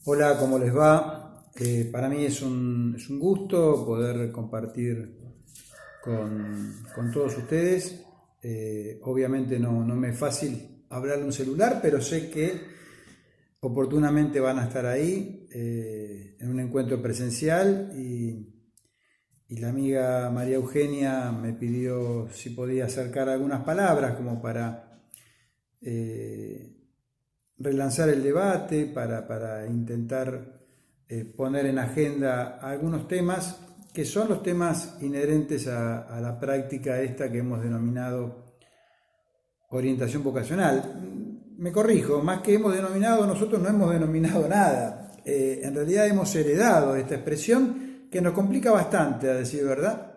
Hola, ¿cómo les va? Para mí es un gusto poder compartir con todos ustedes. Obviamente no me es fácil hablar de un celular, pero sé que oportunamente van a estar ahí en un encuentro presencial y la amiga María Eugenia me pidió si podía acercar algunas palabras como para eh, relanzar el debate, para intentar poner en agenda algunos temas que son los temas inherentes a la práctica esta que hemos denominado orientación vocacional. Me corrijo, más que hemos denominado, nosotros no hemos denominado nada. En realidad hemos heredado esta expresión que nos complica bastante, a decir verdad,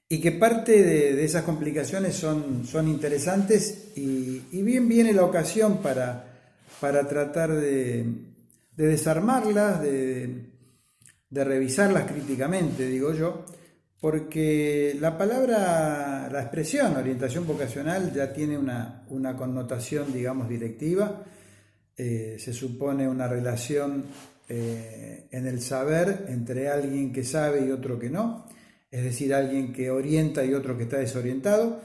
y que parte de esas complicaciones son interesantes y bien viene la ocasión para tratar de desarmarlas, de revisarlas críticamente, digo yo, porque la palabra, la expresión orientación vocacional ya tiene una connotación, digamos, directiva. Se supone una relación en el saber entre alguien que sabe y otro que no, es decir, alguien que orienta y otro que está desorientado,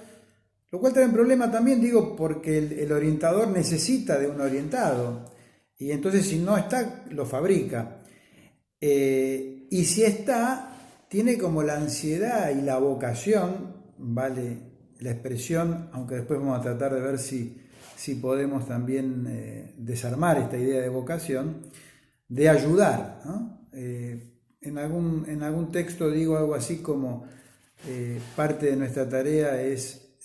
lo cual trae un problema también, digo, porque el orientador necesita de un orientado y entonces si no está, lo fabrica. Y si está, tiene como la ansiedad y la vocación, vale la expresión, aunque después vamos a tratar de ver si podemos también desarmar esta idea de vocación, de ayudar, ¿no? En algún texto digo algo así como parte de nuestra tarea es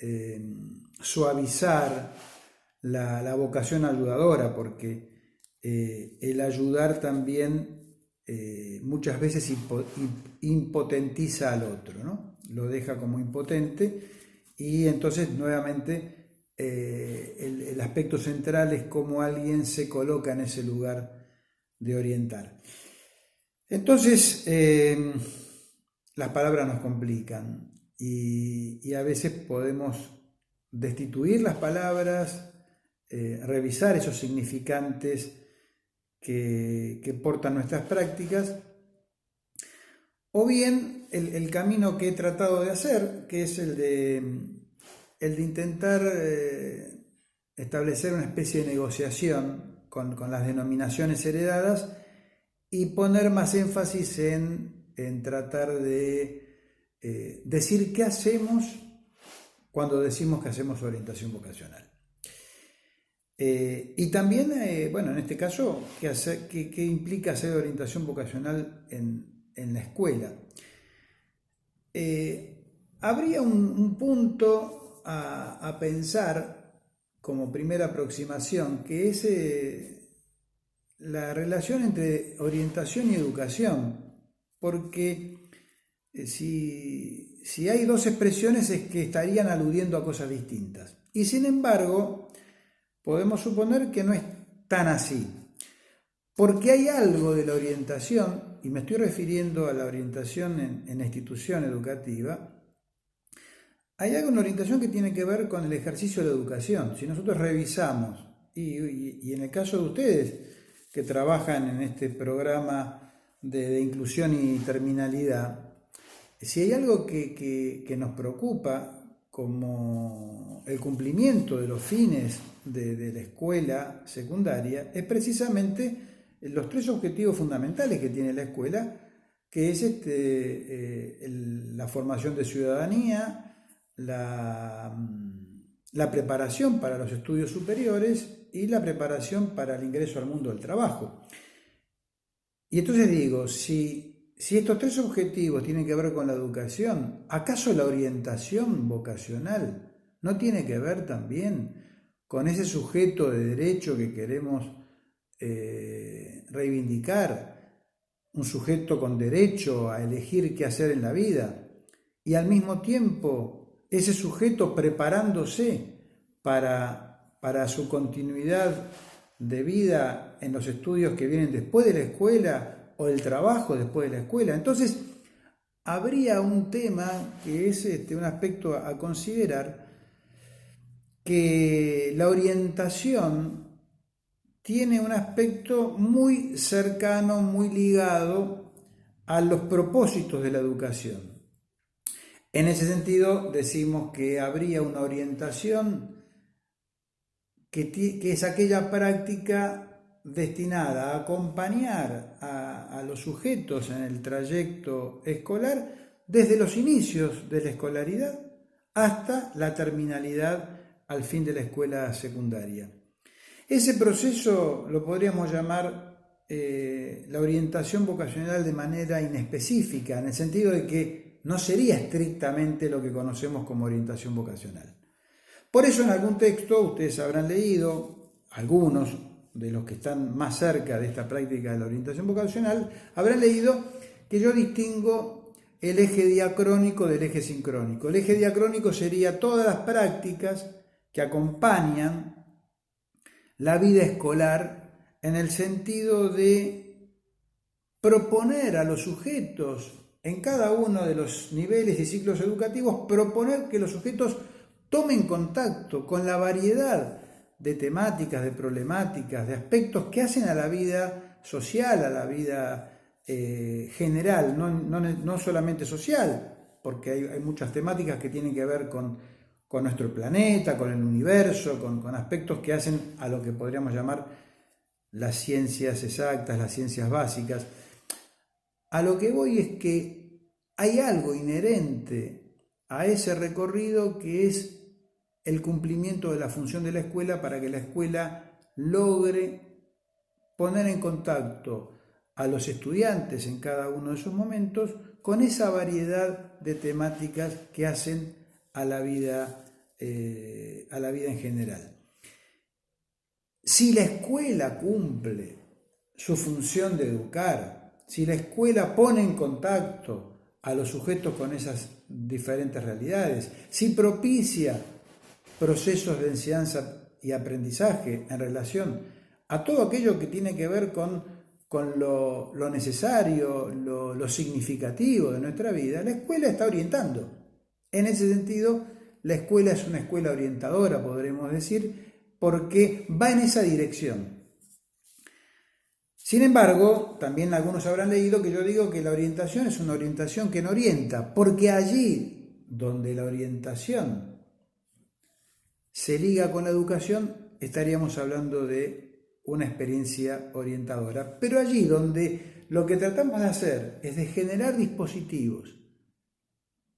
suavizar la vocación ayudadora, porque el ayudar también muchas veces impotentiza al otro, ¿no? Lo deja como impotente y entonces nuevamente el aspecto central es cómo alguien se coloca en ese lugar de orientar. Entonces, las palabras nos complican y a veces podemos destituir las palabras, revisar esos significantes que portan nuestras prácticas, o bien el camino que he tratado de hacer, que es el de intentar establecer una especie de negociación con las denominaciones heredadas y poner más énfasis en tratar de decir qué hacemos cuando decimos que hacemos orientación vocacional. Y también, bueno, en este caso, ¿qué implica hacer orientación vocacional en la escuela? Habría un punto a pensar como primera aproximación, que es la relación entre orientación y educación, porque si hay dos expresiones es que estarían aludiendo a cosas distintas. Y sin embargo, podemos suponer que no es tan así, porque hay algo de la orientación, y me estoy refiriendo a la orientación en la institución educativa, hay algo en la orientación que tiene que ver con el ejercicio de la educación. Si nosotros revisamos, y en el caso de ustedes que trabajan en este programa de inclusión y terminalidad, si hay algo que nos preocupa como el cumplimiento de los fines de la escuela secundaria, es precisamente los tres objetivos fundamentales que tiene la escuela, que es la formación de ciudadanía, la preparación para los estudios superiores y la preparación para el ingreso al mundo del trabajo. Y entonces digo, si estos tres objetivos tienen que ver con la educación, ¿acaso la orientación vocacional no tiene que ver también con ese sujeto de derecho que queremos reivindicar? Un sujeto con derecho a elegir qué hacer en la vida y al mismo tiempo ese sujeto preparándose para su continuidad de vida en los estudios que vienen después de la escuela o el trabajo después de la escuela. Entonces, habría un tema que es un aspecto a considerar, que la orientación tiene un aspecto muy cercano, muy ligado a los propósitos de la educación. En ese sentido, decimos que habría una orientación que es aquella práctica destinada a acompañar a los sujetos en el trayecto escolar desde los inicios de la escolaridad hasta la terminalidad al fin de la escuela secundaria. Ese proceso lo podríamos llamar la orientación vocacional de manera inespecífica, en el sentido de que no sería estrictamente lo que conocemos como orientación vocacional. Por eso en algún texto ustedes habrán leído, algunos de los que están más cerca de esta práctica de la orientación vocacional, habrán leído que yo distingo el eje diacrónico del eje sincrónico. El eje diacrónico sería todas las prácticas que acompañan la vida escolar en el sentido de proponer a los sujetos en cada uno de los niveles y ciclos educativos, proponer que los sujetos tomen contacto con la variedad de temáticas, de problemáticas, de aspectos que hacen a la vida social, a la vida general, no solamente social, porque hay muchas temáticas que tienen que ver con nuestro planeta, con el universo, con aspectos que hacen a lo que podríamos llamar las ciencias exactas, las ciencias básicas. A lo que voy es que hay algo inherente a ese recorrido que es el cumplimiento de la función de la escuela para que la escuela logre poner en contacto a los estudiantes en cada uno de esos momentos con esa variedad de temáticas que hacen a la vida en general. Si la escuela cumple su función de educar, si la escuela pone en contacto a los sujetos con esas diferentes realidades, si propicia procesos de enseñanza y aprendizaje en relación a todo aquello que tiene que ver con lo necesario, lo significativo de nuestra vida, la escuela está orientando. En ese sentido, la escuela es una escuela orientadora, podremos decir, porque va en esa dirección. Sin embargo, también algunos habrán leído que yo digo que la orientación es una orientación que no orienta, porque allí donde la orientación se liga con la educación, estaríamos hablando de una experiencia orientadora. Pero allí donde lo que tratamos de hacer es de generar dispositivos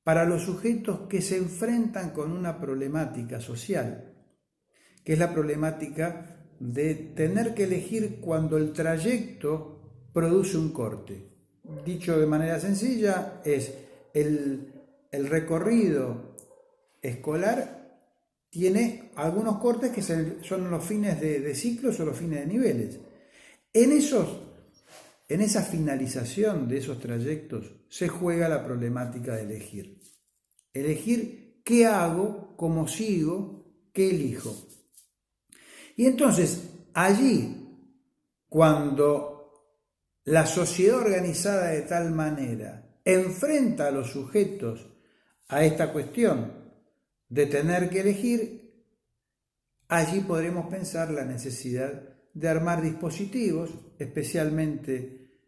para los sujetos que se enfrentan con una problemática social, que es la problemática de tener que elegir cuando el trayecto produce un corte. Dicho de manera sencilla, es el recorrido escolar tiene algunos cortes que son los fines de ciclos o los fines de niveles. En esa finalización de esos trayectos se juega la problemática de elegir. Elegir qué hago, cómo sigo, qué elijo. Y entonces, allí, cuando la sociedad organizada de tal manera enfrenta a los sujetos a esta cuestión de tener que elegir, allí podremos pensar la necesidad de armar dispositivos especialmente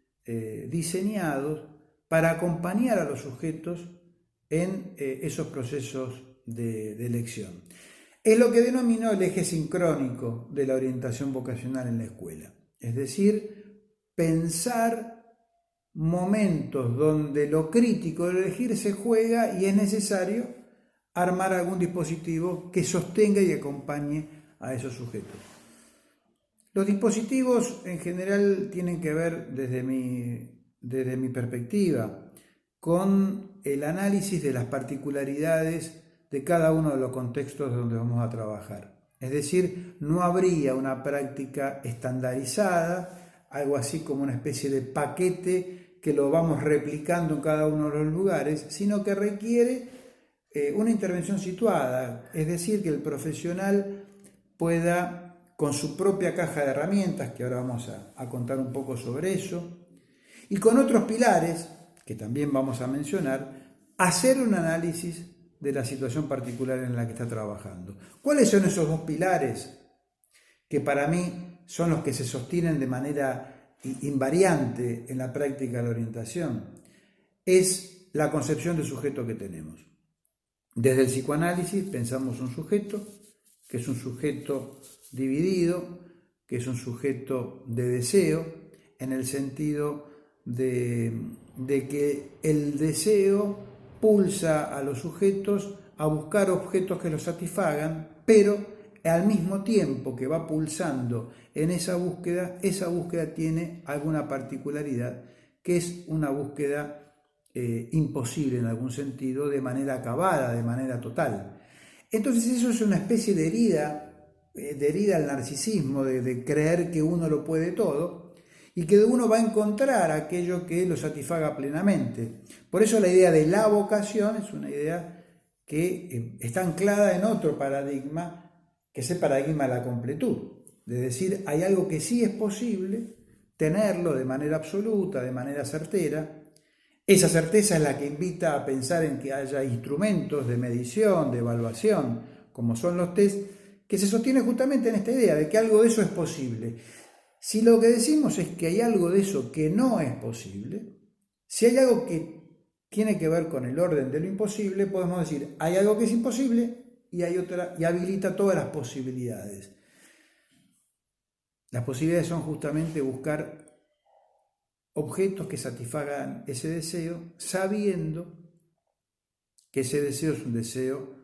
diseñados para acompañar a los sujetos en esos procesos de elección. Es lo que denomino el eje sincrónico de la orientación vocacional en la escuela, es decir, pensar momentos donde lo crítico de elegir se juega y es necesario armar algún dispositivo que sostenga y acompañe a esos sujetos. Los dispositivos en general tienen que ver, desde mi perspectiva, con el análisis de las particularidades de cada uno de los contextos donde vamos a trabajar. Es decir, no habría una práctica estandarizada, algo así como una especie de paquete que lo vamos replicando en cada uno de los lugares, sino que requiere una intervención situada, es decir, que el profesional pueda, con su propia caja de herramientas, que ahora vamos a contar un poco sobre eso, y con otros pilares, que también vamos a mencionar, hacer un análisis de la situación particular en la que está trabajando. ¿Cuáles son esos dos pilares que para mí son los que se sostienen de manera invariante en la práctica de la orientación, es la concepción de sujeto que tenemos. Desde el psicoanálisis pensamos un sujeto, que es un sujeto dividido, que es un sujeto de deseo, en el sentido de que el deseo pulsa a los sujetos a buscar objetos que los satisfagan, pero al mismo tiempo que va pulsando en esa búsqueda tiene alguna particularidad, que es una búsqueda imposible en algún sentido, de manera acabada, de manera total. Entonces eso es una especie de herida al narcisismo, de creer que uno lo puede todo y que uno va a encontrar aquello que lo satisfaga plenamente. Por eso la idea de la vocación es una idea que está anclada en otro paradigma, que es el paradigma de la completud. Es decir, hay algo que sí es posible tenerlo de manera absoluta, de manera certera. Esa certeza es la que invita a pensar en que haya instrumentos de medición, de evaluación, como son los test, que se sostiene justamente en esta idea de que algo de eso es posible. Si lo que decimos es que hay algo de eso que no es posible, si hay algo que tiene que ver con el orden de lo imposible, podemos decir, hay algo que es imposible y hay otra, y habilita todas las posibilidades. Las posibilidades son justamente buscar objetos que satisfagan ese deseo, sabiendo que ese deseo es un deseo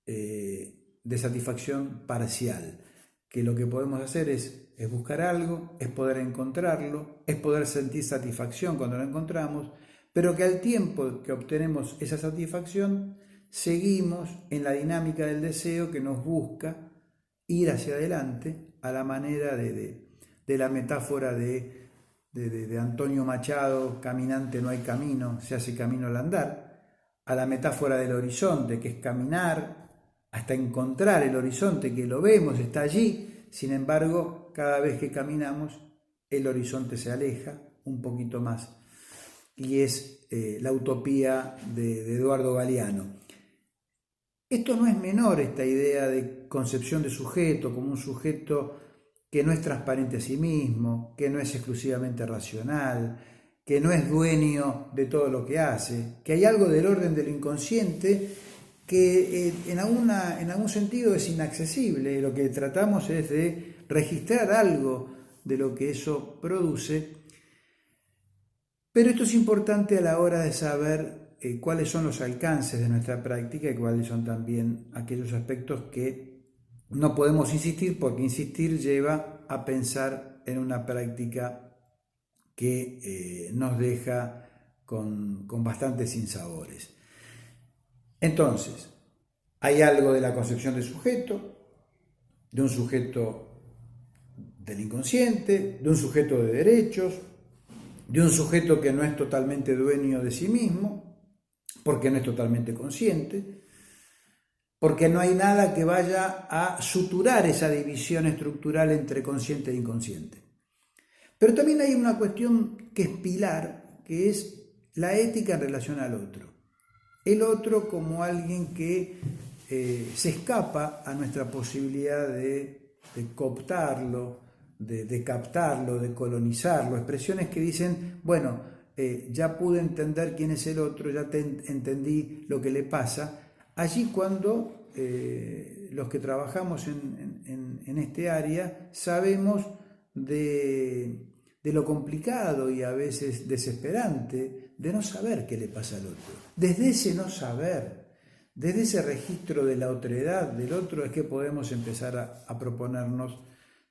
de satisfacción parcial, que lo que podemos hacer es buscar algo, es poder encontrarlo, es poder sentir satisfacción cuando lo encontramos, pero que al tiempo que obtenemos esa satisfacción, seguimos en la dinámica del deseo que nos busca ir hacia adelante a la manera de la metáfora de Antonio Machado, caminante no hay camino, se hace camino al andar, a la metáfora del horizonte, que es caminar hasta encontrar el horizonte, que lo vemos, está allí, sin embargo, cada vez que caminamos, el horizonte se aleja un poquito más, y es la utopía de Eduardo Galeano. Esto no es menor, esta idea de concepción de sujeto como un sujeto que no es transparente a sí mismo, que no es exclusivamente racional, que no es dueño de todo lo que hace, que hay algo del orden de lo inconsciente que en algún sentido es inaccesible. Lo que tratamos es de registrar algo de lo que eso produce, pero esto es importante a la hora de saber cuáles son los alcances de nuestra práctica y cuáles son también aquellos aspectos que no podemos insistir, porque insistir lleva a pensar en una práctica que nos deja con bastantes sinsabores. Entonces, hay algo de la concepción de sujeto, de un sujeto del inconsciente, de un sujeto de derechos, de un sujeto que no es totalmente dueño de sí mismo, porque no es totalmente consciente, porque no hay nada que vaya a suturar esa división estructural entre consciente e inconsciente. Pero también hay una cuestión que es pilar, que es la ética en relación al otro. El otro como alguien que se escapa a nuestra posibilidad de cooptarlo, de captarlo, de colonizarlo. Expresiones que dicen, bueno, ya pude entender quién es el otro, ya entendí lo que le pasa. Allí cuando los que trabajamos en este área sabemos de lo complicado y a veces desesperante de no saber qué le pasa al otro. Desde ese no saber, desde ese registro de la otredad del otro, es que podemos empezar a proponernos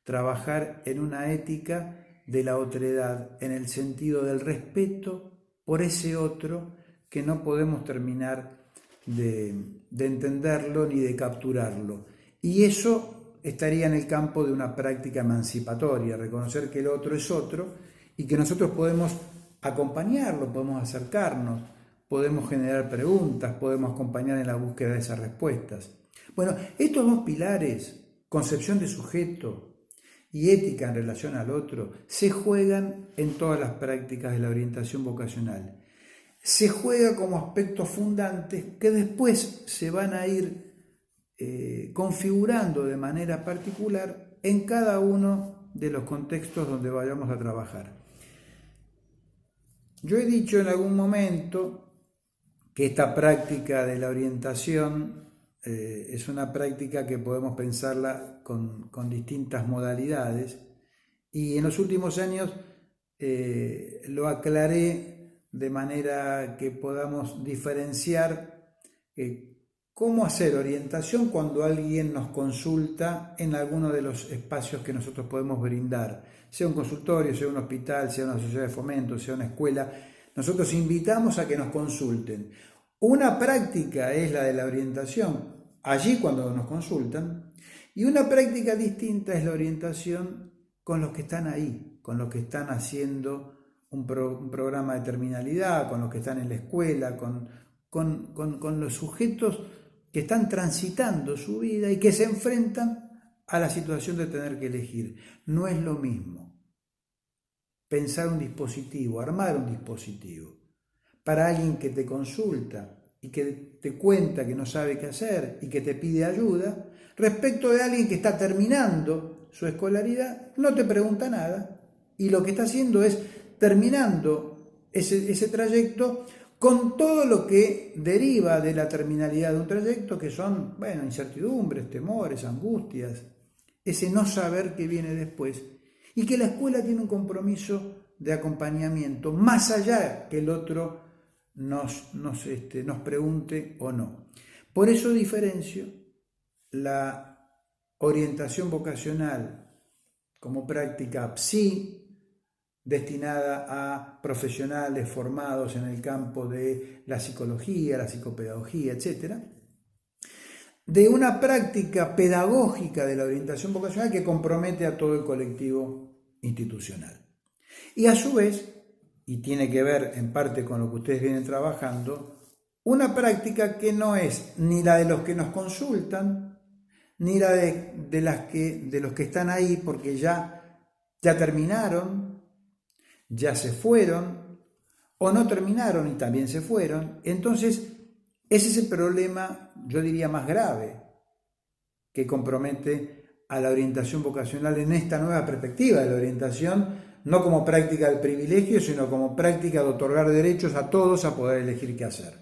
trabajar en una ética de la otredad, en el sentido del respeto por ese otro que no podemos terminar de entenderlo ni de capturarlo. Y eso estaría en el campo de una práctica emancipatoria, reconocer que el otro es otro y que nosotros podemos acompañarlo, podemos acercarnos, podemos generar preguntas, podemos acompañar en la búsqueda de esas respuestas. Bueno, estos dos pilares, concepción de sujeto y ética en relación al otro, se juegan en todas las prácticas de la orientación vocacional. Se juega como aspectos fundantes que después se van a ir configurando de manera particular en cada uno de los contextos donde vayamos a trabajar. Yo he dicho en algún momento que esta práctica de la orientación es una práctica que podemos pensarla con distintas modalidades, y en los últimos años lo aclaré de manera que podamos diferenciar cómo hacer orientación cuando alguien nos consulta en alguno de los espacios que nosotros podemos brindar, sea un consultorio, sea un hospital, sea una sociedad de fomento, sea una escuela. Nosotros invitamos a que nos consulten. Una práctica es la de la orientación, allí cuando nos consultan, y una práctica distinta es la orientación con los que están ahí, con los que están haciendo un programa de terminalidad, con los que están en la escuela, con los sujetos que están transitando su vida y que se enfrentan a la situación de tener que elegir. No es lo mismo pensar un dispositivo, armar un dispositivo para alguien que te consulta y que te cuenta que no sabe qué hacer y que te pide ayuda, respecto de alguien que está terminando su escolaridad, no te pregunta nada y lo que está haciendo es terminando ese trayecto con todo lo que deriva de la terminalidad de un trayecto, que son, incertidumbres, temores, angustias, ese no saber qué viene después, y que la escuela tiene un compromiso de acompañamiento, más allá que el otro nos pregunte o no. Por eso diferencio la orientación vocacional como práctica PSI, destinada a profesionales formados en el campo de la psicología, la psicopedagogía, etc., de una práctica pedagógica de la orientación vocacional que compromete a todo el colectivo institucional. Y a su vez, y tiene que ver en parte con lo que ustedes vienen trabajando, una práctica que no es ni la de los que nos consultan, ni la de los que están ahí porque ya terminaron, ya se fueron, o no terminaron y también se fueron. Entonces, ese es el problema, yo diría, más grave que compromete a la orientación vocacional en esta nueva perspectiva de la orientación, no como práctica del privilegio, sino como práctica de otorgar derechos a todos a poder elegir qué hacer.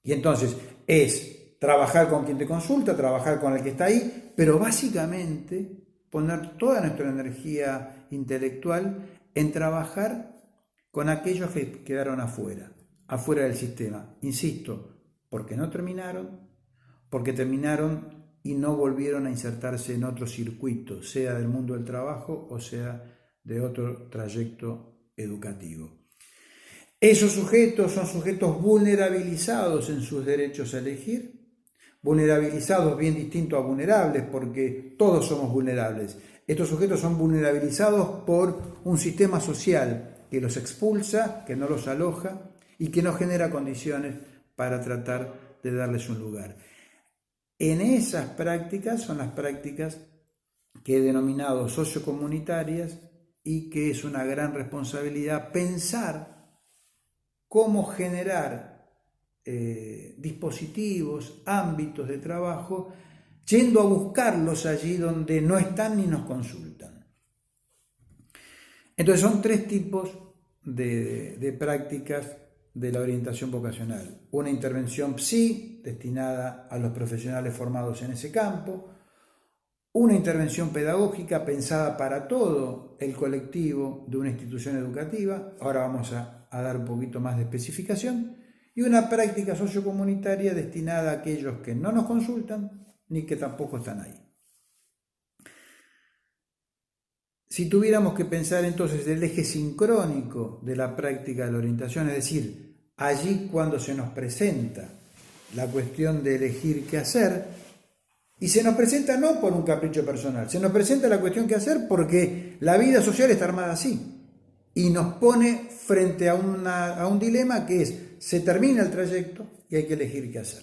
Y entonces es trabajar con quien te consulta, trabajar con el que está ahí, pero básicamente poner toda nuestra energía intelectual en trabajar con aquellos que quedaron afuera del sistema. Insisto, porque no terminaron, porque terminaron y no volvieron a insertarse en otro circuito, sea del mundo del trabajo o sea de otro trayecto educativo. Esos sujetos son sujetos vulnerabilizados en sus derechos a elegir, vulnerabilizados bien distinto a vulnerables, porque todos somos vulnerables. Estos sujetos son vulnerabilizados por un sistema social que los expulsa, que no los aloja y que no genera condiciones para tratar de darles un lugar. En esas prácticas son las prácticas que he denominado sociocomunitarias y que es una gran responsabilidad pensar cómo generar dispositivos, ámbitos de trabajo, yendo a buscarlos allí donde no están ni nos consultan. Entonces son tres tipos de prácticas de la orientación vocacional. Una intervención PSI, destinada a los profesionales formados en ese campo. Una intervención pedagógica pensada para todo el colectivo de una institución educativa. Ahora vamos a dar un poquito más de especificación. Y una práctica sociocomunitaria destinada a aquellos que no nos consultan ni que tampoco están ahí. Si tuviéramos que pensar entonces el eje sincrónico de la práctica de la orientación, es decir, allí cuando se nos presenta la cuestión de elegir qué hacer, y se nos presenta no por un capricho personal, se nos presenta la cuestión qué hacer porque la vida social está armada así, y nos pone frente a un dilema que es, se termina el trayecto y hay que elegir qué hacer.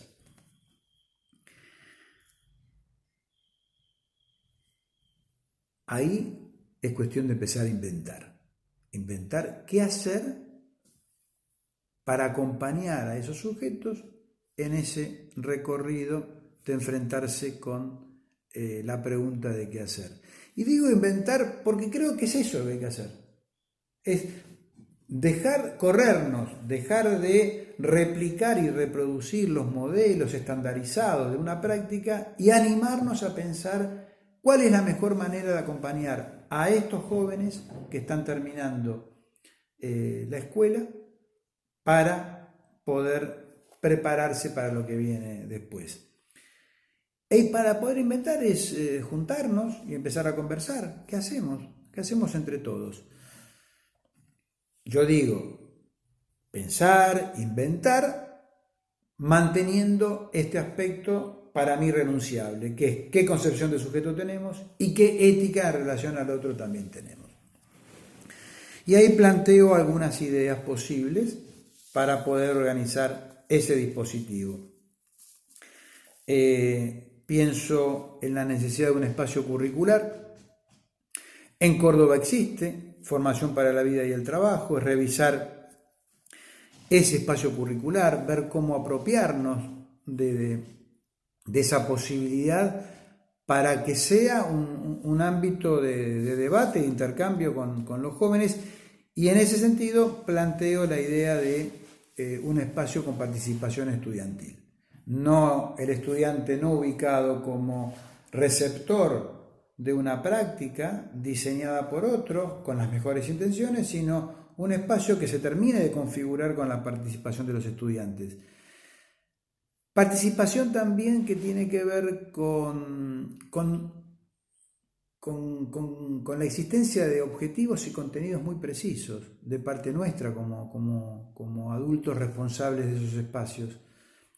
Ahí es cuestión de empezar a inventar qué hacer para acompañar a esos sujetos en ese recorrido de enfrentarse con la pregunta de qué hacer. Y digo inventar porque creo que es eso lo que hay que hacer. Es dejar corrernos, dejar de replicar y reproducir los modelos estandarizados de una práctica y animarnos a pensar cuál es la mejor manera de acompañar a estos jóvenes que están terminando la escuela para poder prepararse para lo que viene después. Y para poder inventar es juntarnos y empezar a conversar. ¿Qué hacemos? ¿Qué hacemos entre todos? Yo digo, pensar, inventar, manteniendo este aspecto para mí renunciable, que es qué concepción de sujeto tenemos y qué ética en relación al otro también tenemos. Y ahí planteo algunas ideas posibles para poder organizar ese dispositivo. Pienso en la necesidad de un espacio curricular. En Córdoba existe formación para la vida y el trabajo, es revisar ese espacio curricular, ver cómo apropiarnos de esa posibilidad para que sea un ámbito de debate, de intercambio con los jóvenes, y en ese sentido planteo la idea de un espacio con participación estudiantil. No el estudiante no ubicado como receptor de una práctica diseñada por otro con las mejores intenciones, sino un espacio que se termine de configurar con la participación de los estudiantes. Participación también que tiene que ver con la existencia de objetivos y contenidos muy precisos de parte nuestra como adultos responsables de esos espacios.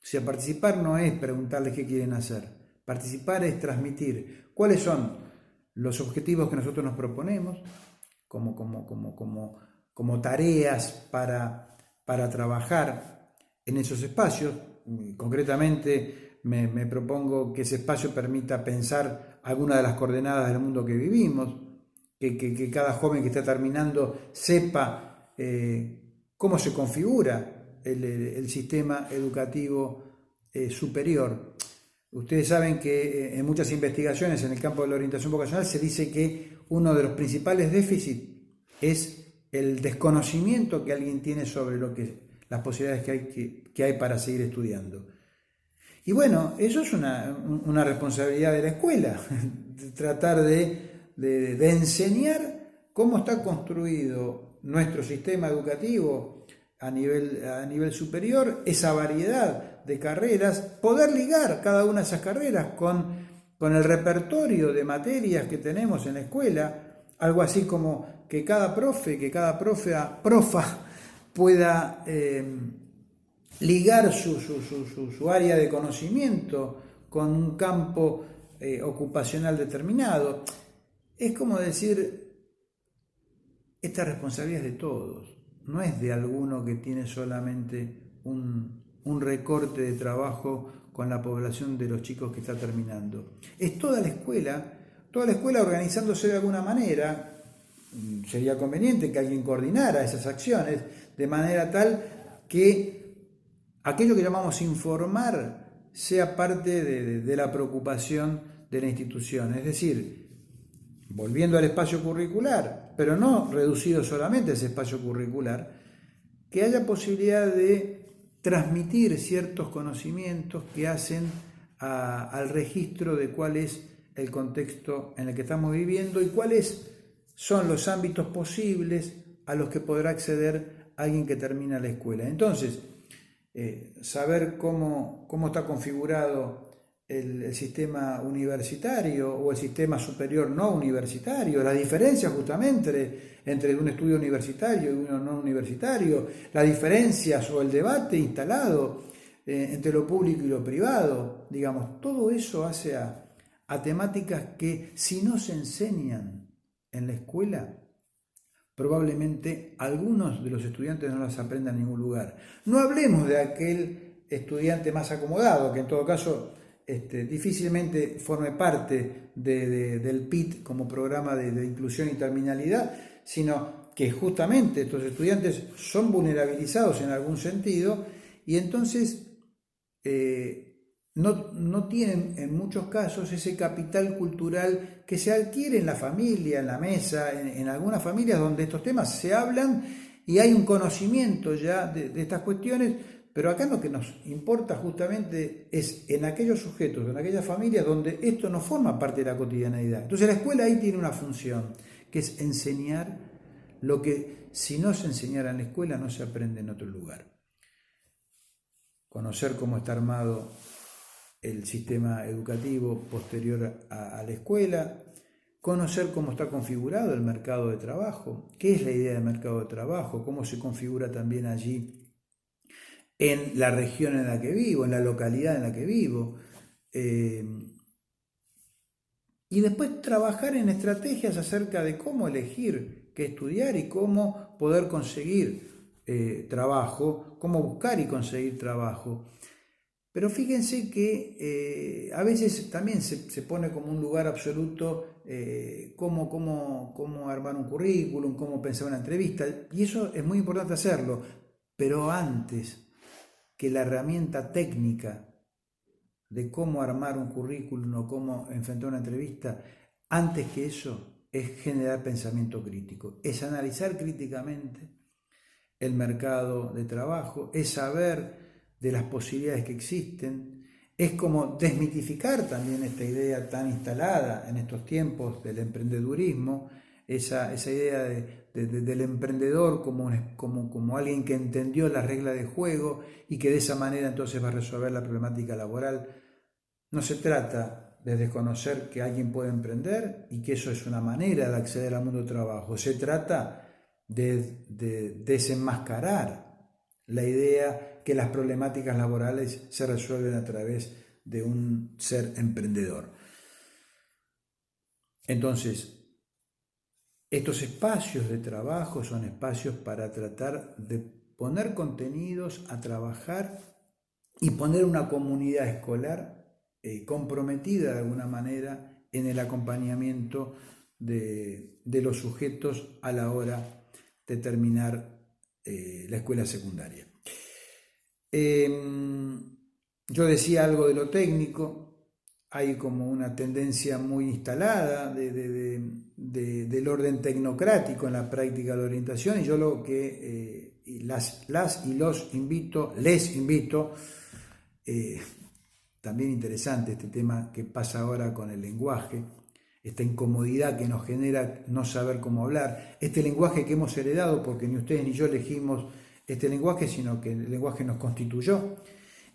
O sea, participar no es preguntarles qué quieren hacer. Participar es transmitir cuáles son los objetivos que nosotros nos proponemos como tareas para trabajar en esos espacios. Concretamente me propongo que ese espacio permita pensar algunas de las coordenadas del mundo que vivimos, que cada joven que está terminando sepa cómo se configura el sistema educativo superior. Ustedes saben que en muchas investigaciones en el campo de la orientación vocacional se dice que uno de los principales déficits es el desconocimiento que alguien tiene sobre las posibilidades que hay para seguir estudiando. Y bueno, eso es una responsabilidad de la escuela, tratar de enseñar cómo está construido nuestro sistema educativo a nivel superior, esa variedad de carreras, poder ligar cada una de esas carreras con el repertorio de materias que tenemos en la escuela, algo así como que cada profa pueda ligar su área de conocimiento con un campo ocupacional determinado. Es como decir, esta responsabilidad es de todos, no es de alguno que tiene solamente un recorte de trabajo con la población de los chicos que está terminando. Es toda la escuela organizándose de alguna manera. Sería conveniente que alguien coordinara esas acciones de manera tal que aquello que llamamos informar sea parte de la preocupación de la institución. Es decir, volviendo al espacio curricular, pero no reducido solamente a ese espacio curricular, que haya posibilidad de transmitir ciertos conocimientos que hacen al registro de cuál es el contexto en el que estamos viviendo y cuáles son los ámbitos posibles a los que podrá acceder alguien que termina la escuela. Entonces, saber cómo está configurado el sistema universitario o el sistema superior no universitario, la diferencia justamente entre un estudio universitario y uno no universitario, las diferencias o el debate instalado entre lo público y lo privado, digamos, todo eso hace a temáticas que si no se enseñan en la escuela, probablemente algunos de los estudiantes no las aprendan en ningún lugar. No hablemos de aquel estudiante más acomodado, que en todo caso difícilmente forme parte del PIT como programa de inclusión y terminalidad, sino que justamente estos estudiantes son vulnerabilizados en algún sentido y entonces no tienen en muchos casos ese capital cultural que se adquiere en la familia, en la mesa, en algunas familias donde estos temas se hablan y hay un conocimiento ya de estas cuestiones, pero acá lo que nos importa justamente es en aquellos sujetos, en aquellas familias donde esto no forma parte de la cotidianeidad. Entonces la escuela ahí tiene una función, que es enseñar lo que si no se enseñara en la escuela no se aprende en otro lugar. Conocer cómo está armado el sistema educativo posterior a la escuela, conocer cómo está configurado el mercado de trabajo, qué es la idea del mercado de trabajo, cómo se configura también allí en la región en la que vivo, en la localidad en la que vivo. Y después trabajar en estrategias acerca de cómo elegir qué estudiar y cómo poder conseguir trabajo, cómo buscar y conseguir trabajo. Pero fíjense que a veces también se pone como un lugar absoluto cómo armar un currículum, cómo pensar una entrevista, y eso es muy importante hacerlo, pero antes que la herramienta técnica de cómo armar un currículum o cómo enfrentar una entrevista, antes que eso es generar pensamiento crítico, es analizar críticamente el mercado de trabajo, es saber de las posibilidades que existen, es como desmitificar también esta idea tan instalada en estos tiempos del emprendedurismo, esa idea del emprendedor como alguien que entendió las reglas de juego y que de esa manera entonces va a resolver la problemática laboral. No se trata de desconocer que alguien puede emprender y que eso es una manera de acceder al mundo del trabajo. Se trata de desenmascarar la idea que las problemáticas laborales se resuelven a través de un ser emprendedor. Entonces, estos espacios de trabajo son espacios para tratar de poner contenidos a trabajar y poner una comunidad escolar comprometida de alguna manera en el acompañamiento de los sujetos a la hora de terminar la escuela secundaria. Yo decía algo de lo técnico, hay como una tendencia muy instalada del orden tecnocrático en la práctica de la orientación, y yo lo que les invito, también interesante este tema que pasa ahora con el lenguaje, esta incomodidad que nos genera no saber cómo hablar, este lenguaje que hemos heredado porque ni ustedes ni yo elegimos este lenguaje, sino que el lenguaje nos constituyó,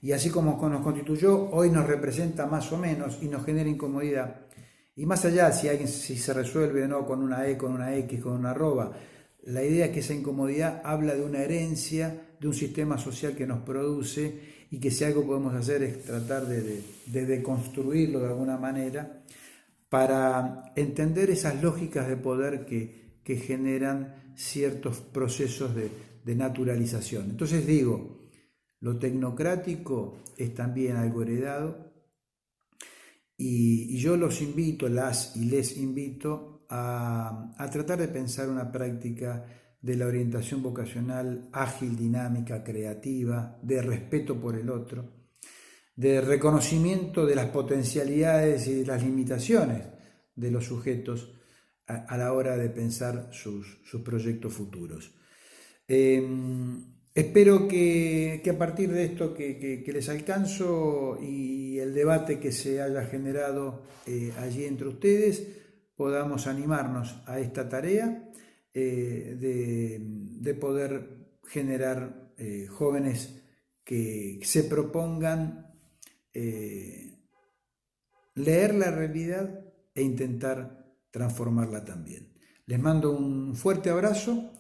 y así como nos constituyó, hoy nos representa más o menos y nos genera incomodidad. Y más allá si se resuelve o no con una E, con una X, con una arroba, la idea es que esa incomodidad habla de una herencia, de un sistema social que nos produce, y que si algo podemos hacer es tratar de deconstruirlo de alguna manera para entender esas lógicas de poder que generan ciertos procesos de naturalización. Entonces digo, lo tecnocrático es también algo heredado, y yo los invito, les invito a tratar de pensar una práctica de la orientación vocacional ágil, dinámica, creativa, de respeto por el otro, de reconocimiento de las potencialidades y de las limitaciones de los sujetos a la hora de pensar sus proyectos futuros. Espero que a partir de esto que les alcanzo y el debate que se haya generado allí entre ustedes, podamos animarnos a esta tarea de poder generar jóvenes que se propongan leer la realidad e intentar transformarla también. Les mando un fuerte abrazo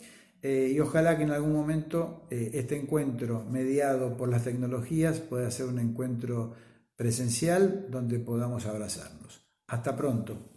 y ojalá que en algún momento este encuentro mediado por las tecnologías pueda ser un encuentro presencial donde podamos abrazarnos. Hasta pronto.